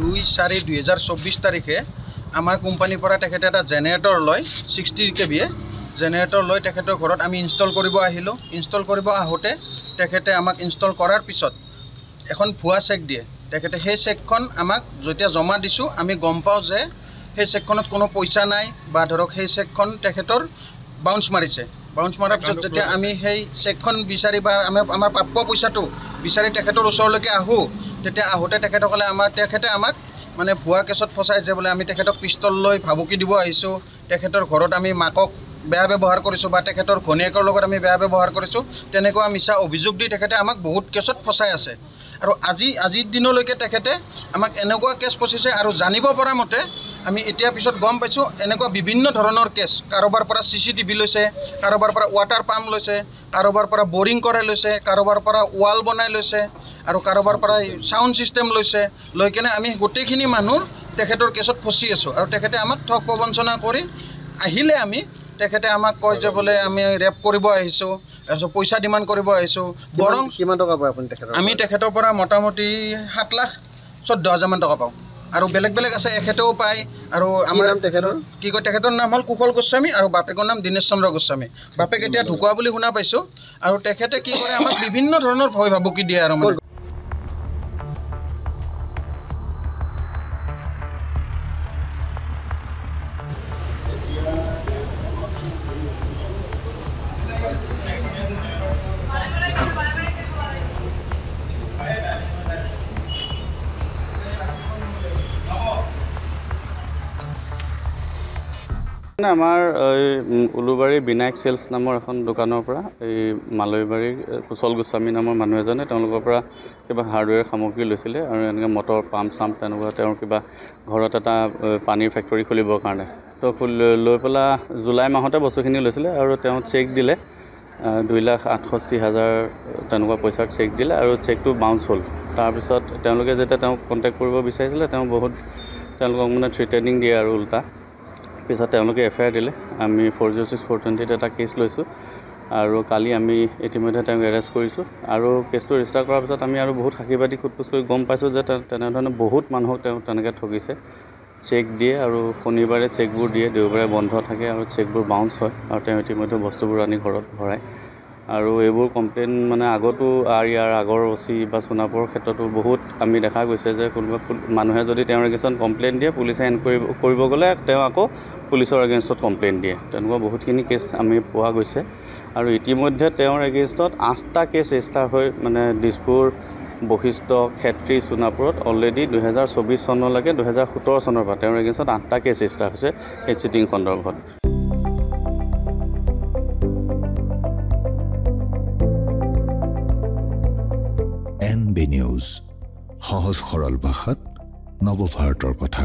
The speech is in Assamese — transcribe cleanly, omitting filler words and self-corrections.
2/4/2024 তাৰিখে আমাৰ কোম্পানীৰ পৰা তেখেতে এটা জেনেৰেটৰ লয় 60 kV জেনেৰেটৰ লৈ তেখেতৰ ঘৰত আমি ইনষ্টল কৰিব আহিলোঁ। ইনষ্টল কৰিব আহোঁতে তেখেতে আমাক ইনষ্টল কৰাৰ পিছত এখন ভুৱা চেক দিয়ে। তেখেতে সেই চেকখন আমাক যেতিয়া জমা দিছোঁ আমি গম পাওঁ যে সেই চেকখনত কোনো পইচা নাই বা ধৰক সেই চেকখন তেখেতৰ বাউন্স মাৰিছে। বাউন্স মাৰাৰ পিছত যেতিয়া আমি সেই চেকখন বিচাৰি বা আমাৰ প্ৰাপ্য পইচাটো বিচাৰি তেখেতৰ ওচৰলৈকে আহোঁ, তেতিয়া আহোঁতে তেখেতে আমাক মানে ভুৱা কেছত ফচাই যে বোলে আমি তেখেতক পিষ্টল লৈ ভাবুকি দিব আহিছোঁ, তেখেতৰ ঘৰত আমি মাকক বেয়া ব্যৱহাৰ কৰিছোঁ বা তেখেতৰ ঘনীয়েকৰ লগত আমি বেয়া ব্যৱহাৰ কৰিছোঁ, তেনেকুৱা মিছা অভিযোগ দি তেখেতে আমাক বহুত কেছত ফচাই আছে। আৰু আজিৰ দিনলৈকে তেখেতে আমাক এনেকুৱা কেছ ফচিছে। আৰু জানিব পৰা মতে আমি এতিয়া পিছত গম পাইছোঁ এনেকুৱা বিভিন্ন ধৰণৰ কেছ, কাৰোবাৰ পৰা CCTV লৈছে, কাৰোবাৰ পৰা ৱাটাৰ পাম্প লৈছে, কাৰোবাৰ পৰা বৰিং কৰাই লৈছে, কাৰোবাৰ পৰা ৱাল বনাই লৈছে আৰু কাৰোবাৰ পৰা ছাউণ্ড ছিষ্টেম লৈছে। লৈ কেনে আমি গোটেইখিনি মানুহ তেখেতৰ কেছত ফচি আছোঁ। আৰু তেখেতে আমাক ঠগ প্ৰবঞ্চনা কৰি আহিলে তেখেতে আমাক কয় যে বোলে আমি ৰেপ কৰিব আহিছোঁ, তাৰপিছত পইচা ডিমাণ্ড কৰিব আহিছোঁ। বৰং কিমান টকা পায় আপুনি তেখেতৰ? আমি তেখেতৰ পৰা মোটামুটি 7,14,000 টকা পাওঁ। আৰু বেলেগ আছে, এখেতেও পায়। আৰু আমাৰ তেখেতৰ নাম হ'ল কুশল গোস্বামী আৰু বাপেকৰ নাম দীনেশ চন্দ্ৰ গোস্বামী। বাপেক এতিয়া ঢুকুৱা বুলি শুনা পাইছোঁ। আৰু তেখেতে কি কৰে আমাক বিভিন্ন ধৰণৰ ভয় ভাবুকি দিয়ে। আৰু মানে আমাৰ উলুবাৰী বিনায়ক চেলছ নামৰ এখন দোকানৰ পৰা এই মালৈবাৰীৰ কুশল গোস্বামী নামৰ মানুহ এজনে তেওঁলোকৰ পৰা কিবা হাৰ্ডৱেৰ সামগ্ৰী লৈছিলে আৰু এনেকৈ মটৰ পাম্প চাম্প তেনেকুৱা তেওঁৰ কিবা ঘৰত এটা পানীৰ ফেক্টৰী খুলিবৰ কাৰণে। তো লৈ পেলাই জুলাই মাহতে বস্তুখিনি লৈছিলে আৰু তেওঁ চেক দিলে 2,68,000 তেনেকুৱা পইচাৰ চেক দিলে আৰু চেকটো বাউন্স হ'ল। তাৰপিছত তেওঁলোকে যেতিয়া তেওঁক কণ্টেক্ট কৰিব বিচাৰিছিলে তেওঁলোকক মানে থ্ৰেটেনিং দিয়ে আৰু উল্টা। পিছত তেওঁলোকে FIR দিলে। আমি 406/420 এটা কেছ লৈছোঁ আৰু কালি আমি ইতিমধ্যে তেওঁক এৰেষ্ট কৰিছোঁ। আৰু কেছটো ৰেজিষ্টাৰ কৰাৰ পিছত আমি আৰু বহুত সাক্ষীবাদী সোধপোছ কৰি গম পাইছোঁ যে তেনেধৰণে বহুত মানুহক তেওঁ তেনেকৈ ঠগিছে। চেক দিয়ে আৰু শনিবাৰে চেকবোৰ দিয়ে, দেওবাৰে বন্ধ থাকে আৰু চেকবোৰ বাউন্স হয় আৰু তেওঁ ইতিমধ্যে বস্তুবোৰ আনি ঘৰত ভৰায়। আৰু এইবোৰ কমপ্লেইন মানে আগতো ইয়াৰ আগৰ OC বা সোণাপুৰৰ ক্ষেত্ৰতো বহুত আমি দেখা গৈছে যে কোনোবা মানুহে যদি তেওঁৰ এগেইনষ্টত কমপ্লেইন দিয়ে, পুলিচে এনকুৱাৰী কৰিব গ'লে তেওঁ আকৌ পুলিচৰ এগেইনষ্টত কমপ্লেইন দিয়ে। তেনেকুৱা বহুতখিনি কেছ আমি পোৱা গৈছে। আৰু ইতিমধ্যে তেওঁৰ এগেইনষ্টত 8টা কেছ ৰেজিষ্টাৰ হৈ মানে দিছপুৰ, বশিষ্ঠ, খেত্ৰী, সোণাপুৰত অলৰেডি 2024 চনলৈকে 2017 চনৰ পৰা তেওঁৰ এগেইনষ্টত 8টা কেছ ৰেজিষ্টাৰ হৈছে এই চিটিং সন্দৰ্ভত। NB নিউজ, সহজ সৰল ভাষাত নৱভাৰতৰ কথা।